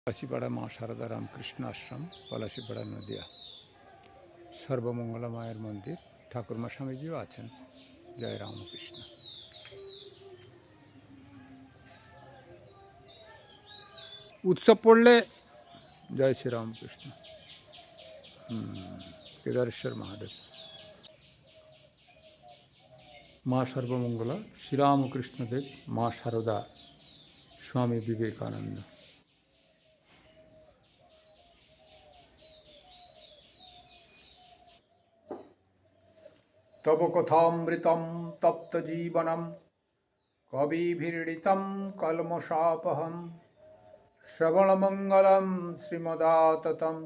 পলাশীপাড়া মা সারদা রামকৃষ্ণ আশ্রম, পলাশীপাড়া নদিয়া। সর্বমঙ্গলা মায়ের মন্দির, ঠাকুরমা স্বামীজিও আছেন। জয় রামকৃষ্ণ। উৎসব পড়লে জয় শ্রী রামকৃষ্ণ। কেদারেশ্বর মহাদেব। মা সর্বমঙ্গলা, শ্রীরামকৃষ্ণদেব, মা সারদা, স্বামী বিবেকানন্দ। তব কথামৃতম তপ্ত জীবনম কবিভিড়িতম কলমশাপহম শ্রবণমঙ্গলম শ্রীমদাততম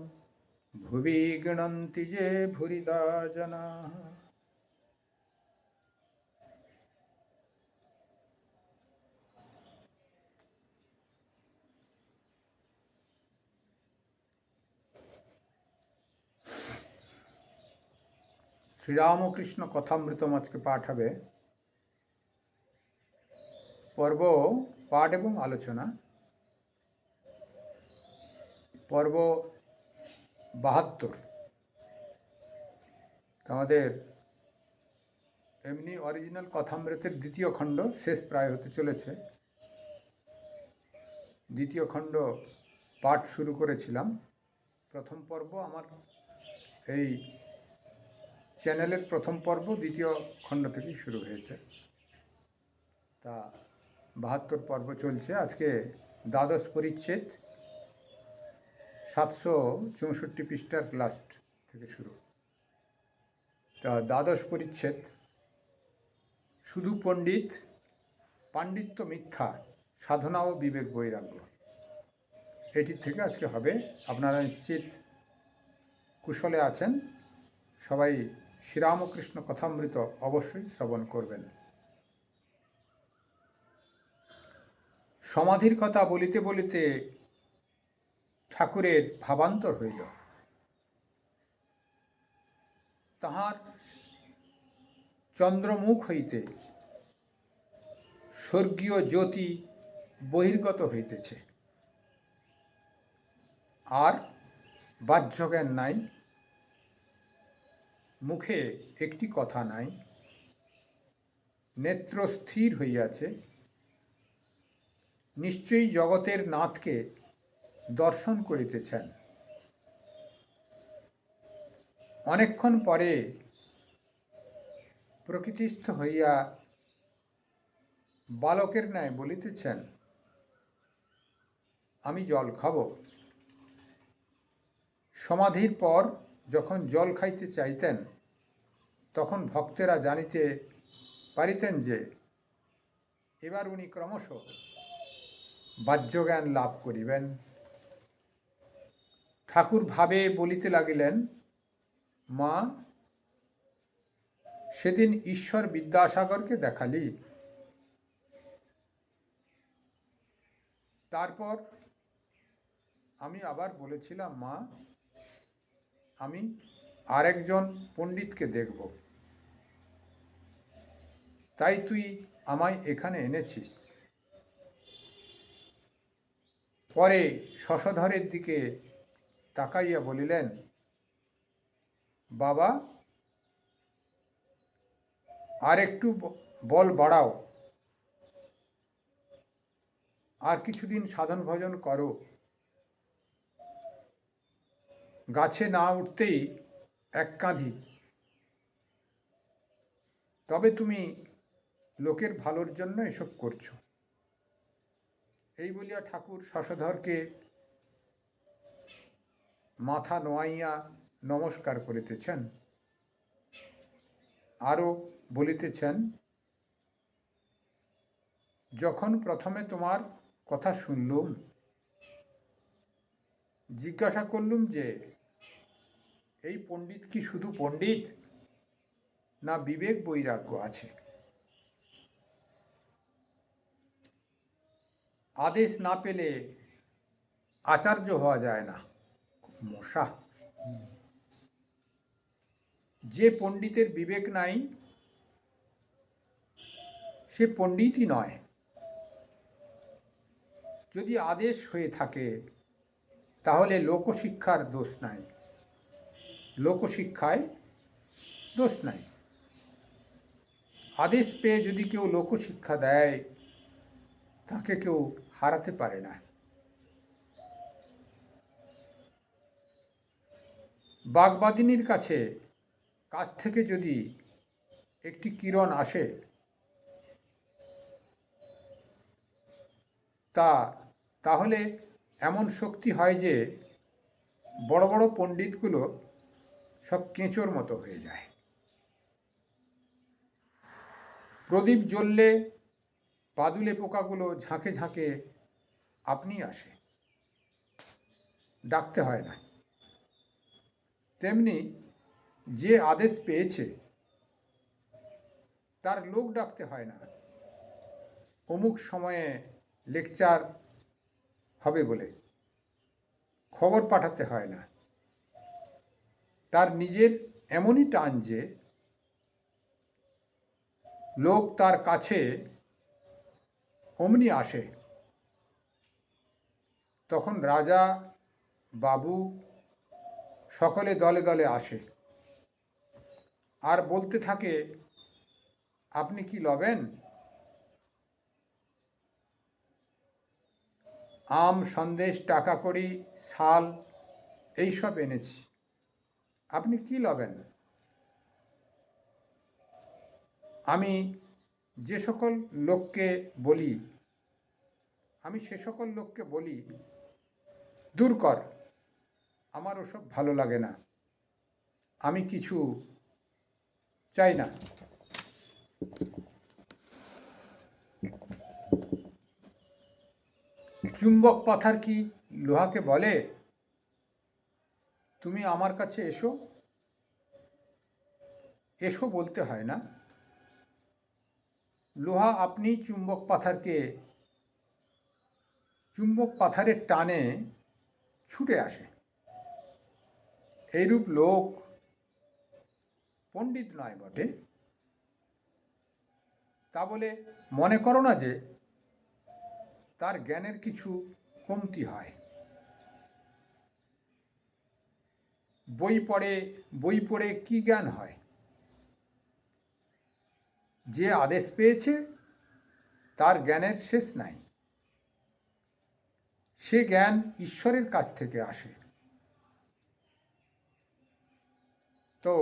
ভুবি গৃণন্তি যে ভুরিদা জনাঃ। শ্রীরামকৃষ্ণ কথামৃতম আজকে পাঠ হবে। পর্ব পাঠ এবং আলোচনা, পর্ব 72। আমাদের এমনি অরিজিনাল কথামৃতের দ্বিতীয় খণ্ড শেষ প্রায় হতে চলেছে। দ্বিতীয় খণ্ড পাঠ শুরু করেছিলাম। প্রথম পর্ব আমার এই চ্যানেলের প্রথম পর্ব দ্বিতীয় খণ্ড থেকেই শুরু হয়েছে। তা 72 পর্ব চলছে। আজকে দ্বাদশ পরিচ্ছেদ, 764 পৃষ্ঠার লাস্ট থেকে শুরু। তা দ্বাদশ পরিচ্ছেদ, শুধু পণ্ডিত, পাণ্ডিত্য মিথ্যা, সাধনা ও বিবেক বৈরাগ্য, এটির থেকে আজকে হবে। আপনারা নিশ্চিত কুশলে আছেন। সবাই শ্রীরামকৃষ্ণ কথামৃত অবশ্যই শ্রবণ করবেন। সমাধির কথা বলিতে বলিতে ঠাকুরের ভাবান্তর হইল। তাহার চন্দ্রমুখ হইতে স্বর্গীয় জ্যোতি বহির্গত হইতেছে, আর বাহ্যজ্ঞান নাই, মুখে একটি কথা নাই, নেত্র স্থির হইয়াছে। নিশ্চয়ই জগতের নাথকে দর্শন করিতেছেন। অনেকক্ষণ পরে প্রকৃতিস্থ হইয়া বালকের ন্যায় বলিতেছেন, আমি জল খাব। সমাধির পর যখন জল খাইতে চাইতেন, তখন ভক্তেরা জানিতে পারিতেন যে এবার উনি ক্রমশ বাহ্যজ্ঞান লাভ করিবেন। ঠাকুর ভাবে বলিতে লাগিলেন, মা, সেদিন ঈশ্বর বিদ্যাসাগরকে দেখালি। তারপর আমি আবার বলেছিলাম, মা, আমি আরেকজন পণ্ডিতকে দেখব, তাই তুই আমায় এখানে এনেছিস। পরে শশধরের দিকে তাকাইয়া বলিলেন, বাবা, আর একটু বল বাড়াও, আর কিছুদিন সাধন ভজন করো। গাছে না উঠতেই এক কাঁধি, তবে তুমি লোকের ভালোর জন্য এসব করছো। এই বলিয়া ঠাকুর শশধরকে মাথা নোয়াইয়া নমস্কার করিতেছেন। আরও বলিতেছেন, যখন প্রথমে তোমার কথা শুনলুম, জিজ্ঞাসা করলুম যে এই পণ্ডিত কি শুধু পণ্ডিত, না বিবেক বৈরাগ্য আছে? আদেশ না পেলে আচার্য হওয়া যায় না। মশা। যে পণ্ডিতের বিবেক নাই, সে পণ্ডিতই নয়। যদি আদেশ হয়ে থাকে, তাহলে লোকশিক্ষার দোষ নাই, লোকশিক্ষায় দোষ নাই। আদেশ পেয়ে যদি কেউ লোকশিক্ষা দেয় তাকে কেউ হারাতে পারে না। বাগবাদিনীর কাছ থেকে যদি একটি কিরণ আসে তাহলে এমন শক্তি হয় যে বড় বড় পণ্ডিতগুলো সব কেঁচোর মতো হয়ে যায়। প্রদীপ জ্বললে বাদুলে পোকাগুলো ঝাঁকে ঝাঁকে আপনি আসে, ডাকতে হয় না। তেমনি যে আদেশ পেয়েছে তার লোক ডাকতে হয় না। অমুক সময়ে লেকচার হবে বলে খবর পাঠাতে হয় না। তার নিজের এমনই টান যে লোক তার কাছে অমনি আসে। তখন রাজা বাবু সকলে দলে দলে আসে আর বলতে থাকে, আপনি কি লবেন? আম, সন্দেশ, টাকা কড়ি, শাল এইসব এনেছি, আপনি কি লবেন? আমি যে সকল লোককে বলি, আমি সে সকল লোককে বলি, দূর কর, আমার ওসব ভালো লাগে না, আমি কিছু চাই না। চুম্বক পাথার কি লোহাকে বলে, তুমি আমার কাছে এসো? এসো বলতে হয় না। লোহা আপনি চুম্বক পাথারের টানে ছুটে আসে। এইরূপ লোক পণ্ডিত নয় বটে, তা বলে মনে করো না যে তার জ্ঞানের কিছু কমতি হয়। বই পড়ে কি জ্ঞান হয়? যে আদেশ পেয়েছে তার জ্ঞানের শেষ নাই। সে জ্ঞান ঈশ্বরের কাছ থেকে আসে। তো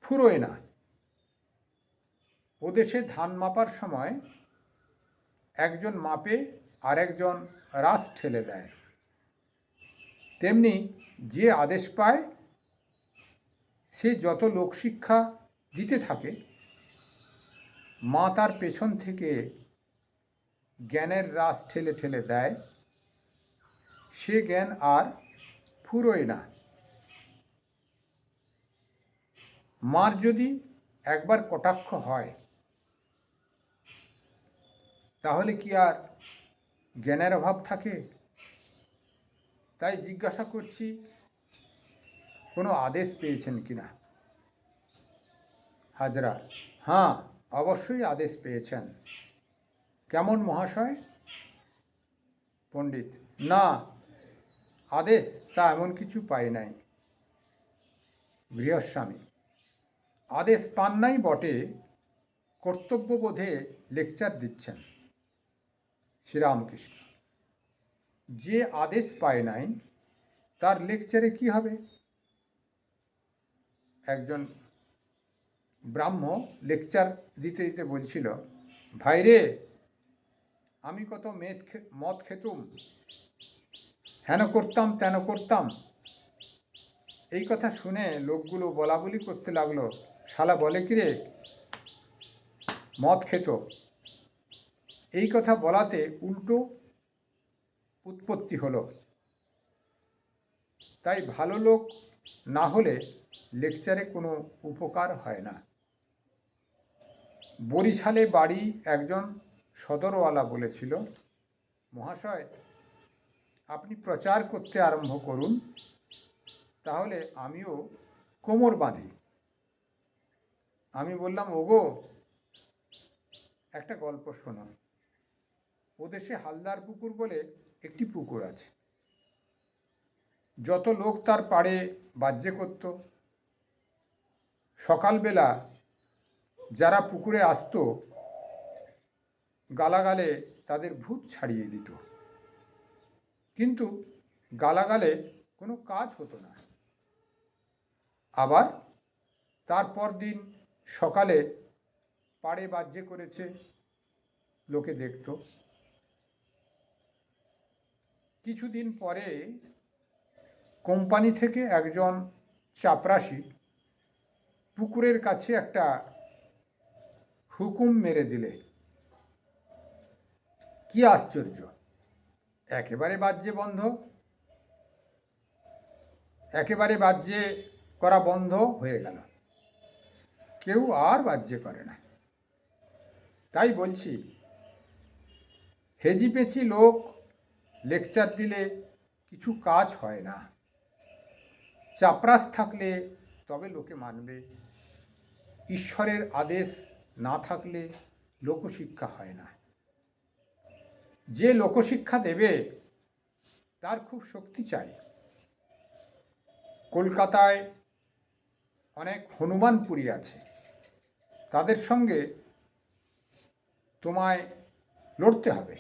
ফুরোয় না। ওদেশে ধান মাপার সময় একজন মাপে আর একজন রাশ ঠেলে দেয়। তেমনি যে আদেশ পায় সে যত লোকশিক্ষা দিতে থাকে, মা তার পেছন থেকে জ্ঞানের রাশ ঠেলে ঠেলে দেয়। সে জ্ঞান আর ফুরোয় না। মার যদি একবার কটাক্ষ হয় তাহলে কি আর জ্ঞানের অভাব থাকে? তাই জিজ্ঞাসা করছি, কোনো আদেশ পেয়েছেন কিনা? হাজরা: হ্যাঁ, অবশ্যই আদেশ পেয়েছেন। কেমন মহাশয়? পণ্ডিত: না, আদেশ তা এমন কিছু পাই নাই। গৃহস্বামী: আদেশ পান নাই বটে, কর্তব্যবোধে লেকচার দিচ্ছেন। শ্রীরামকৃষ্ণ: যে আদেশ পায় নাই তার লেকচারে কি হবে? একজন ব্রাহ্ম লেকচার দিতে দিতে বলছিল, ভাইরে, আমি কত মদ খেতুম, হেন করতাম তেন করতাম। এই কথা শুনে লোকগুলো বলা বলি করতে লাগলো, শালা বলে কিরে, মদ খেত। এই কথা বলাতে উল্টো উৎপত্তি হলো। তাই ভালো লোক না হলে লেকচারে কোনো উপকার হয় না। বরিশালে বাড়ি একজন সদরওয়ালা বলেছিল, মহাশয়, আপনি প্রচার করতে আরম্ভ করুন, তাহলে আমিও কোমর বাঁধি। আমি বললাম, ওগো, একটা গল্প শোনো। ওদেশে হালদার পুকুর বলে একটি পুকুর আছে। যত লোক তার পাড়ে বাজ্যে করত। সকালবেলা যারা পুকুরে আসতো গালাগালে তাদের ভূত ছাড়িয়ে দিত, কিন্তু গালাগালে কোনো কাজ হতো না। আবার তারপর দিন সকালে পাড়ে বাজ্যে করেছে, লোকে দেখত। কিছুদিন পরে কোম্পানি থেকে একজন চাপরাশি পুকুরের কাছে একটা হুকুম মেরে দিলে। কি আশ্চর্য, একেবারে বাজ্যে বন্ধ, একেবারে বাজ্যে করা বন্ধ হয়ে গেল, কেউ আর বাজ্যে করে না। তাই বলছি, হেজিপেছি লোক লেকচার দিলে কিছু কাজ হয় না। চাপরাশ থাকলে তবে লোকে মানবে। ঈশ্বরের আদেশ না থাকলে লোকশিক্ষা হয় না। যে লোকশিক্ষা দেবে তার খুব শক্তি চাই। কলকাতায় অনেক হনুমানপুরী আছে, তাদের সঙ্গে তোমায় লড়তে হবে।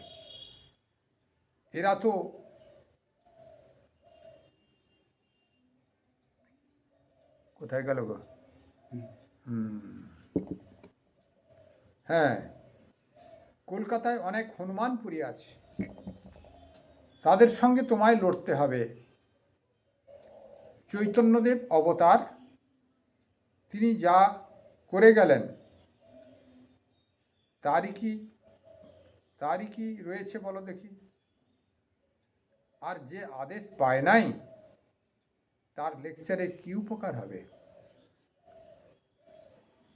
এরা তো কোথায় গেল গো? হ্যাঁ, কলকাতায় অনেক হনুমানপুরী আছে, তাদের সঙ্গে তোমায় লড়তে হবে। চৈতন্যদেব অবতার, তিনি যা করে গেলেন তারই কি রয়েছে বলো দেখি? আর যে আদেশ পায় নাই তার লেকচারে কি উপকার হবে?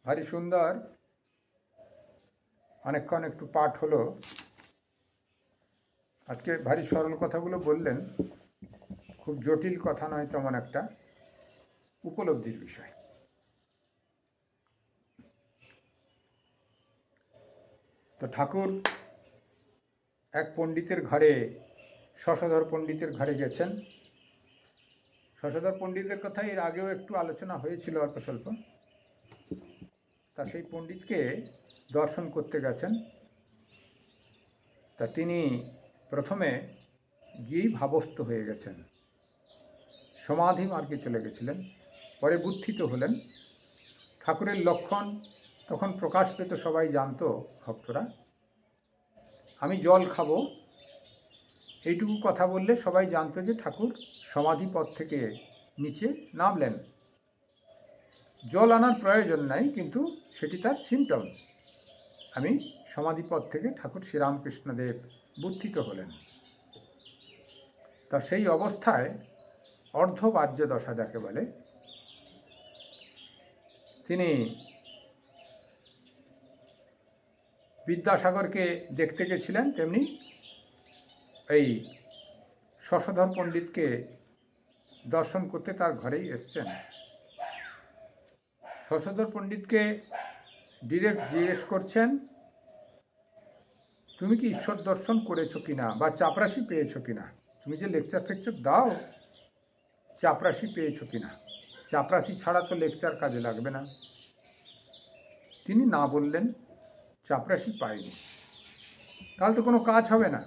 ভারী সুন্দর, অনেকক্ষণ একটু পাঠ হলো। আজকে ভারী সরল কথাগুলো বললেন, খুব জটিল কথা নয়, তেমন একটা উপলব্ধির বিষয়। তো ঠাকুর এক পণ্ডিতের ঘরে, শশধর পণ্ডিতের ঘরে গেছেন। শশধর পণ্ডিতের কথা এর আগেও একটু আলোচনা হয়েছিল অল্প স্বল্প। তা সেই পণ্ডিতকে দর্শন করতে গেছেন। তা তিনি প্রথমে গিয়েই ভাবস্থ হয়ে গেছেন, সমাধি মার্গে চলে গেছিলেন। পরে বুদ্ধিত হলেন। ঠাকুরের লক্ষণ তখন প্রকাশ পেত, সবাই জানতো, ভক্তরা। আমি জল খাবো এইটুকু কথা বললে সবাই জানতো যে ঠাকুর সমাধি পথ থেকে নিচে নামলেন। জল আনার প্রয়োজন নাই, কিন্তু সেটি তার সিমটম। আমি সমাধিপথ থেকে ঠাকুর শ্রীরামকৃষ্ণদেব বুদ্ধিত হলেন। তা সেই অবস্থায় অর্ধবাহ্য দশা যাকে বলে, তিনি বিদ্যাসাগরকে দেখতে গেছিলেন, তেমনি এই শশধর পণ্ডিতকে দর্শন করতে তার ঘরেই এসছেন। শশধর পণ্ডিতকে ডিরেক্ট জিজ্ঞেস করছেন, তুমি কি ঈশ্বর দর্শন করেছো কিনা, বা চাপরাশি পেয়েছো কিনা? তুমি যে লেকচার ফেকচার দাও, চাপরাশি পেয়েছো কিনা? চাপরাশি ছাড়া তো লেকচার কাজে লাগবে না। তিনি না বললেন, চাপরাশি পাইনি। তাহলে তো কোনো কাজ হবে না।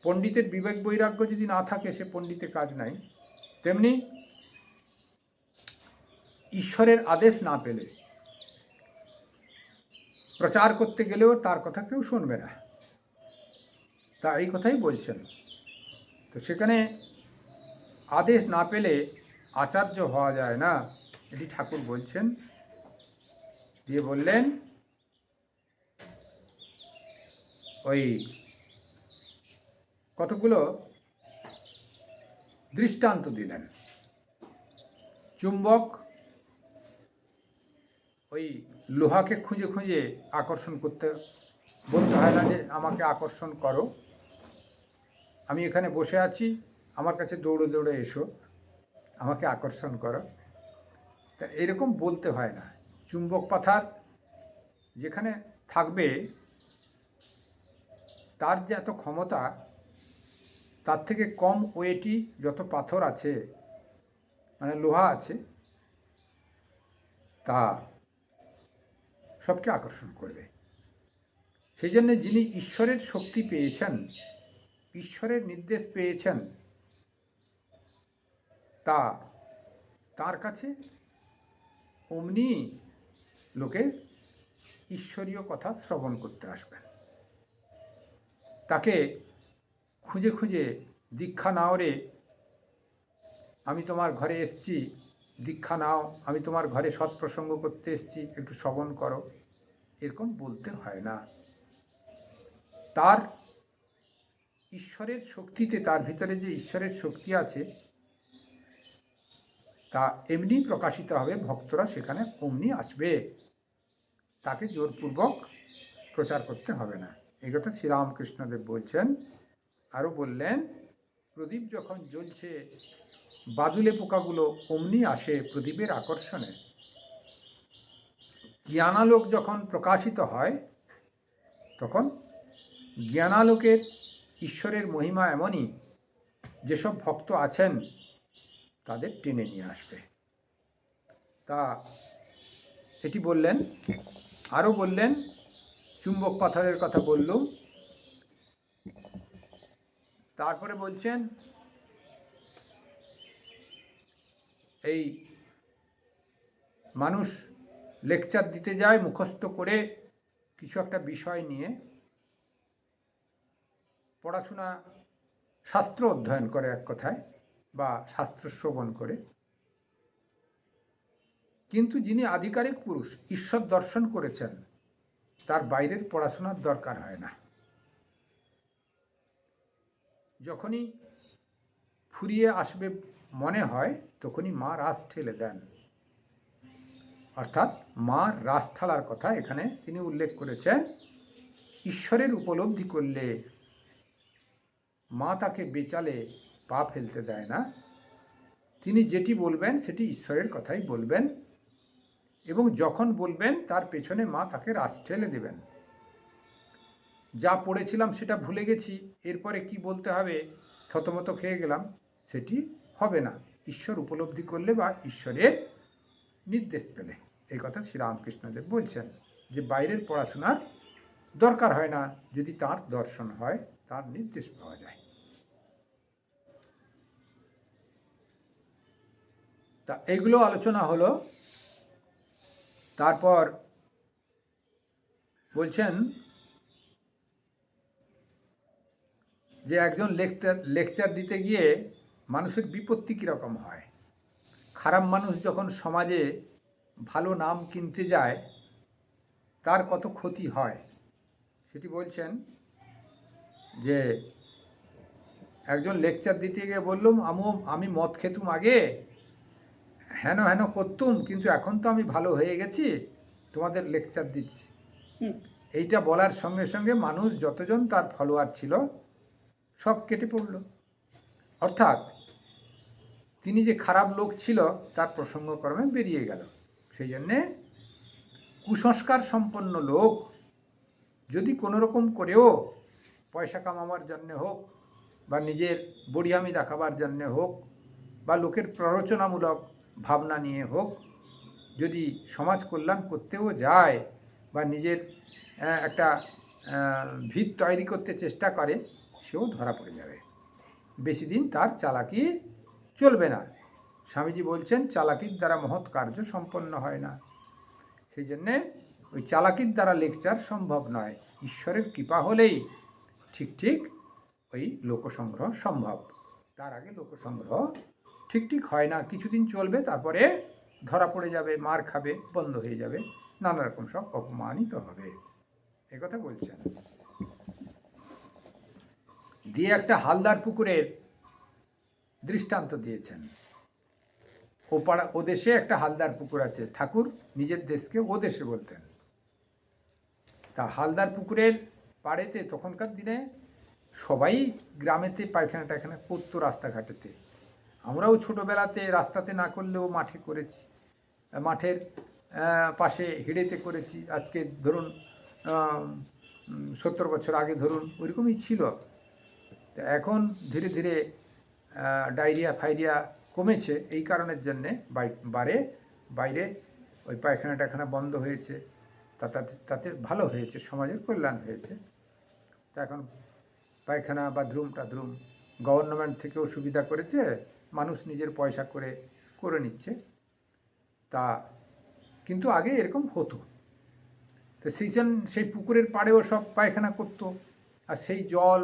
পণ্ডিতের বিবেক বৈরাগ্য যদি না থাকে, সে পণ্ডিতের কাজ নাই। তেমনি ঈশ্বরের আদেশ না পেলে প্রচার করতে গেলেও তার কথা কেউ শুনবে না। তা এই কথাই বলছেন। তো সেখানে আদেশ না পেলে আচার্য হওয়া যায় না, এটি ঠাকুর বলছেন। দিয়ে বললেন, ওই কতগুলো দৃষ্টান্ত দিলেন। চুম্বক ওই লোহাকে খুঁজে খুঁজে আকর্ষণ করতে বলতে হয় না যে আমাকে আকর্ষণ করো, আমি এখানে বসে আছি, আমার কাছে দৌড়ে দৌড়ে এসো, আমাকে আকর্ষণ করো। তা এরকম বলতে হয় না। চুম্বক পাথার যেখানে থাকবে, তার যে এত ক্ষমতা, তার থেকে কম ওয়েটি যত পাথর আছে, মানে লোহা আছে, তা সবকে আকর্ষণ করবে। সেই জন্য যিনি ঈশ্বরের শক্তি পেয়েছেন, ঈশ্বরের নির্দেশ পেয়েছেন, তার কাছে অমনি লোকে ঈশ্বরীয় কথা শ্রবণ করতে আসবেন। তাকে খুঁজে খুঁজে দীক্ষা নাও রে, আমি তোমার ঘরে এসছি, দীক্ষা নাও, আমি তোমার ঘরে সৎপ্রসঙ্গ করতে এসছি, একটু শ্রবণ করো, এরকম বলতে হয় না। তার ঈশ্বরের শক্তিতে, তার ভিতরে যে ঈশ্বরের শক্তি আছে তা এমনি প্রকাশিত হবে, ভক্তরা সেখানে অমনি আসবে, তাকে জোরপূর্বক প্রচার করতে হবে না। এই কথা শ্রীরামকৃষ্ণদেব বলছেন। আরও বললেন, প্রদীপ যখন জ্বলছে, বাদুলে পোকাগুলো অমনি আসে প্রদীপের আকর্ষণে। জ্ঞানালোক যখন প্রকাশিত হয়, তখন জ্ঞানালোকের ঈশ্বরের মহিমা এমনই, যেসব ভক্ত আছেন তাদের টেনে নিয়ে আসবে। তা এটি বললেন। আরও বললেন, চুম্বক পাথরের কথা বললুম। তারপরে বলছেন, এই মানুষ লেকচার দিতে যায় মুখস্থ করে কিছু একটা বিষয় নিয়ে, পড়াশোনা, শাস্ত্র অধ্যয়ন করে এক কথায়, বা শাস্ত্র শ্রবণ করে। কিন্তু যিনি আধিকারিক পুরুষ, ঈশ্বর দর্শন করেছেন, তার বাইরের পড়াশোনার দরকার হয় না। যখনই ফুরিয়ে আসবে মনে হয়, তখনই মা রাস ঠেলে দেন। অর্থাৎ মা রাস ঠালার কথা এখানে তিনি উল্লেখ করেছেন। ঈশ্বরের উপলব্ধি করলে মা তাকে বেচালে পা ফেলতে দেয় না। তিনি যেটি বলবেন সেটি ঈশ্বরের কথাই বলবেন, এবং যখন বলবেন তার পেছনে মা তাকে রাস ঠেলে দেবেন। যা পড়েছিলাম সেটা ভুলে গেছি, এরপরে কি বলতে হবে থতমত খেয়ে গেলাম, সেটি হবে না ঈশ্বর উপলব্ধি করলে বা ঈশ্বরের নির্দেশ পেলে। এই কথা শ্রীরামকৃষ্ণদেব বলছেন, যে বাইরের পড়াশোনার দরকার হয় না যদি তার দর্শন হয়, তার নির্দেশ পাওয়া যায়। তা এগুলো আলোচনা হলো। তারপর বলছেন যে একজন লেকচার দিতে গিয়ে মানুষের বিপত্তি কীরকম হয়। খারাপ মানুষ যখন সমাজে ভালো নাম কিনতে যায়, তার কত ক্ষতি হয় সেটি বলছেন। যে একজন লেকচার দিতে গিয়ে বললুম, আমি মদ খেতুম আগে, হেন হেন করতুম, কিন্তু এখন তো আমি ভালো হয়ে গেছি, তোমাদের লেকচার দিচ্ছি। এইটা বলার সঙ্গে সঙ্গে মানুষ যতজন তার ফলোয়ার ছিল সব কেটে পড়ল। অর্থাৎ তিনি যে খারাপ লোক ছিল তার প্রসঙ্গক্রমে বেরিয়ে গেল। সেই জন্যে কুসংস্কার সম্পন্ন লোক যদি কোনো রকম করেও পয়সা কামাবার জন্যে হোক, বা নিজের বড়িয়ামি দেখাবার জন্যে হোক, বা লোকের প্ররোচনামূলক ভাবনা নিয়ে হোক, যদি সমাজ কল্যাণ করতেও যায় বা নিজের একটা ভিত তৈরি করতে চেষ্টা করে, সেও ধরা পড়ে যাবে। বেশি দিন তার চালাকি চলবে না। স্বামীজি বলছেন, চালাকির দ্বারা মহৎ কার্য সম্পন্ন হয় না। সেই জন্যে ওই চালাকির দ্বারা লেকচার সম্ভব নয়। ঈশ্বরের কৃপা হলেই ঠিক ঠিক ওই লোকসংগ্রহ সম্ভব। তার আগে লোকসংগ্রহ ঠিক হয় না। কিছুদিন চলবে, তারপরে ধরা পড়ে যাবে, মার খাবে, বন্ধ হয়ে যাবে, নানা রকম সব অপমানিত হবে। একথা বলছেন। দিয়ে একটা হালদার পুকুরের দৃষ্টান্ত দিয়েছেন। ও দেশে একটা হালদার পুকুর আছে। ঠাকুর নিজের দেশকে ও দেশে বলতেন। তা হালদার পুকুরের পাড়েতে তখনকার দিনে সবাই গ্রামেতে পায়খানা টায়খানা করতো, রাস্তাঘাটেতে। আমরাও ছোটোবেলাতে রাস্তাতে না করলেও মাঠে করেছি, মাঠের পাশে হিড়েতে করেছি। আজকে ধরুন 70 বছর আগে ধরুন ওইরকমই ছিল। তো এখন ধীরে ধীরে ডায়রিয়া ফাইরিয়া কমেছে, এই কারণের জন্যে বাইরে ওই পায়খানা টায়খানা বন্ধ হয়েছে, তাতে তাতে ভালো হয়েছে, সমাজের কল্যাণ হয়েছে। তা এখন পায়খানা বাথরুম টাথরুম গভর্নমেন্ট থেকেও সুবিধা করেছে, মানুষ নিজের পয়সা করে নিচ্ছে। তা কিন্তু আগে এরকম হতো। তো সেই পুকুরের পাড়েও সব পায়খানা করতো, আর সেই জল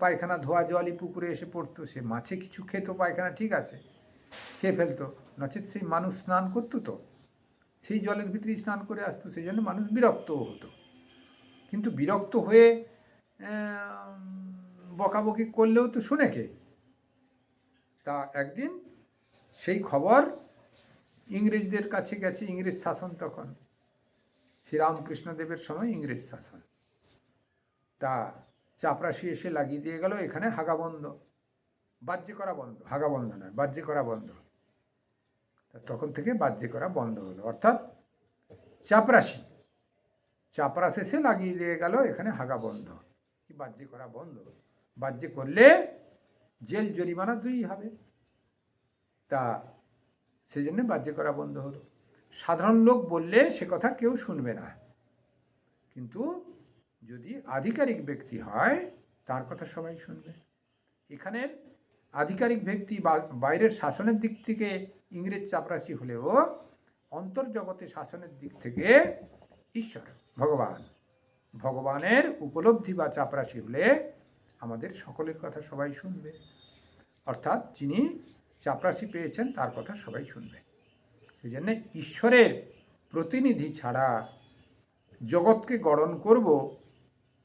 পায়খানা ধোয়া জলই পুকুরে এসে পড়তো। সে মাছে কিছু খেত, পায়খানা ঠিক আছে খেয়ে ফেলতো, নচেত সেই মানুষ স্নান করতো, তো সেই জলের ভিতরেই স্নান করে আসতো। সেই জন্য মানুষ বিরক্তও হতো। কিন্তু বিরক্ত হয়ে বকাবকি করলেও তো শুনে কে? তা একদিন সেই খবর ইংরেজদের কাছে গেছে। ইংরেজ শাসন তখন, শ্রীরামকৃষ্ণদেবের সময় ইংরেজ শাসন। তা চাপরাশি এসে লাগিয়ে দিয়ে গেল এখানে হাগা বন্ধ, বাহ্য করা বন্ধ, হাগা বন্ধ নয়, বাহ্য করা বন্ধ। তা তখন থেকে বাহ্য করা বন্ধ হলো, অর্থাৎ চাপরাশ এসে লাগিয়ে দিয়ে গেল এখানে হাগা বন্ধ, কি বাহ্য করা বন্ধ। বাহ্য করলে জেল জরিমানা 2 হবে। তা সেই জন্য বাহ্য করা বন্ধ হলো। সাধারণ লোক বললে সে কথা কেউ শুনবে না, কিন্তু যদি আধিকারিক ব্যক্তি হয় তার কথা সবাই শুনবে। এখানের আধিকারিক ব্যক্তি বাইরের শাসনের দিক থেকে ইংরেজ চাপরাশি হলেও অন্তর্জগতে শাসনের দিক থেকে ঈশ্বর ভগবানের উপলব্ধি বা চাপরাশি হলে আমাদের সকলের কথা সবাই শুনবে। অর্থাৎ যিনি চাপরাশি পেয়েছেন তার কথা সবাই শুনবে। সেই জন্য ঈশ্বরের প্রতিনিধি ছাড়া জগৎকে গড়ন করব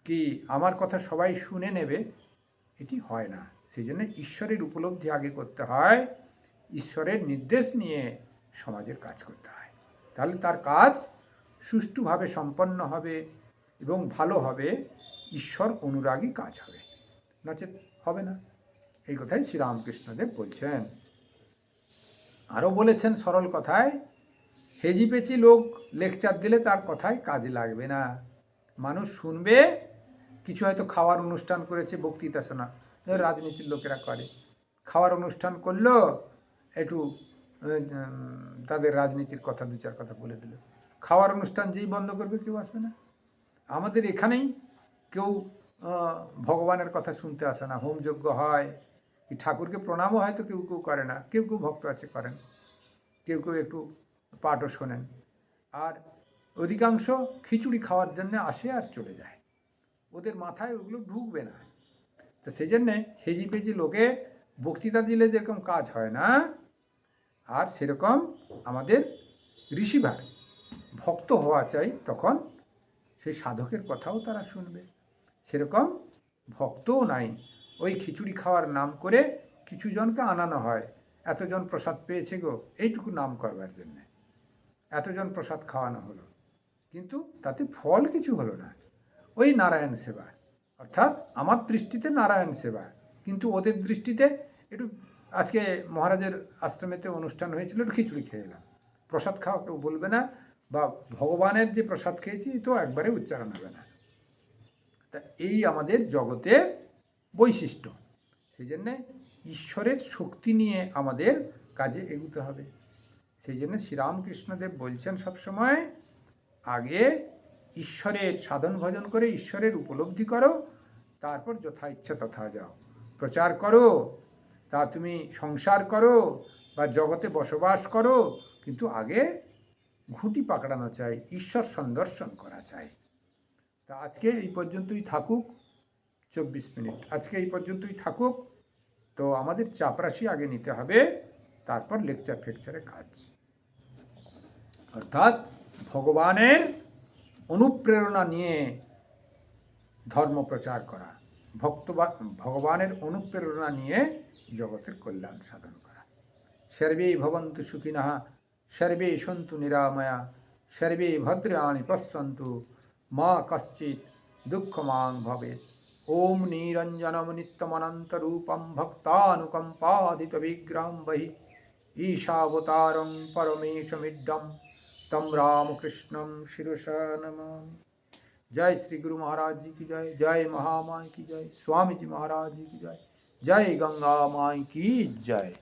কি আমার কথা সবাই শুনে নেবে, এটি হয় না। সেই জন্য ঈশ্বরের উপলব্ধি আগে করতে হয়, ঈশ্বরের নির্দেশ নিয়ে সমাজের কাজ করতে হয়, তাহলে তার কাজ সুষ্ঠুভাবে সম্পন্ন হবে এবং ভালো হবে, ঈশ্বর অনুরাগী কাজ হবে, নচেত হবে না। এই কথাই শ্রীরামকৃষ্ণদেব বলছেন। আরও বলেছেন সরল কথায়, হেজিপেচি লোক লেকচার দিলে তার কথায় কাজে লাগবে না, মানুষ শুনবে। কিছু হয়তো খাওয়ার অনুষ্ঠান করেছে, বক্তৃতা শোনা, রাজনীতির লোকেরা করে, খাওয়ার অনুষ্ঠান করলো, একটু তাদের রাজনীতির কথা 2-4 কথা বলে দিল, খাওয়ার অনুষ্ঠান যেই বন্ধ করবে কেউ আসবে না। আমাদের এখানেই কেউ ভগবানের কথা শুনতে আসে না, হোমযজ্ঞ হয়, ঠাকুরকে প্রণামও হয়তো কেউ কেউ করে না, কেউ কেউ ভক্ত আছে করেন, কেউ কেউ একটু পাঠও শোনেন, আর অধিকাংশ খিচুড়ি খাওয়ার জন্য আসে আর চলে যায়, ওদের মাথায় ওগুলো ঢুকবে না। তো সেই জন্যে হেজিপেজি লোকে বক্তৃতা দিলে যেরকম কাজ হয় না, আর সেরকম আমাদের ঋষিভার ভক্ত হওয়া চাই, তখন সেই সাধকের কথাও তারা শুনবে। সেরকম ভক্তও নাই, ওই খিচুড়ি খাওয়ার নাম করে কিছু জনকে আনানো হয়, এতজন প্রসাদ পেয়েছে গো, এইটুকু নাম করবার জন্যে এতজন প্রসাদ খাওয়ানো হলো, কিন্তু তাতে ফল কিছু হলো না। ওই নারায়ণ সেবা, অর্থাৎ আমার দৃষ্টিতে নারায়ণ সেবা, কিন্তু ওদের দৃষ্টিতে একটু, আজকে মহারাজের আশ্রমেতে অনুষ্ঠান হয়েছিল, একটু খিচুড়ি খেয়ে এলাম, প্রসাদ খাওয়া কেউ বলবে না, বা ভগবানের যে প্রসাদ খেয়েছি তো একবারে উচ্চারণ হবে না। তা এই আমাদের জগতের বৈশিষ্ট্য। সেই জন্যে ঈশ্বরের শক্তি নিয়ে আমাদের কাজে এগুতে হবে। সেই জন্য শ্রীরামকৃষ্ণদেব বলছেন সবসময়, আগে ঈশ্বরের সাধন ভজন করে ঈশ্বরের উপলব্ধি করো, তারপর যথা ইচ্ছা তথা যাও, প্রচার করো, তা তুমি সংসার করো বা জগতে বসবাস করো, কিন্তু আগে ঘুঁটি পাকড়ানো চাই, ঈশ্বর সন্দর্শন করা চাই। তা আজকে এই পর্যন্তই থাকুক, 24 মিনিট, আজকে এই পর্যন্তই থাকুক। তো আমাদের চাপরাশি আগে নিতে হবে, তারপর লেকচার ফেকচারে কাজ, অর্থাৎ ভগবানের অনুপ্রেরণা নিয়ে ধর্ম প্রচার করা, ভগবানের অনুপ্রেরণা নিয়ে জগতের কল্যাণ সাধন করা। সর্বে ভবন্তু সুখিনঃ, সর্বে সন্তু নিরাময়া, সর্বে ভদ্রাণি পশ্যন্তু, মা কশ্চিৎ দুঃখমাং ভবেৎ। ওম নিরঞ্জনম নিত্যমনন্তরূপম ভক্তানুকম্পাদিত বিগ্রহম বহি ঈশাবতারং পরমেশমিড্ডম তম রামকৃষ্ণম শিরসা নমামি। जय श्री गुरु महाराज जी की जय, जय महामाई की जय, स्वामी जी महाराज जी की जय, जय गंगा माई की जय।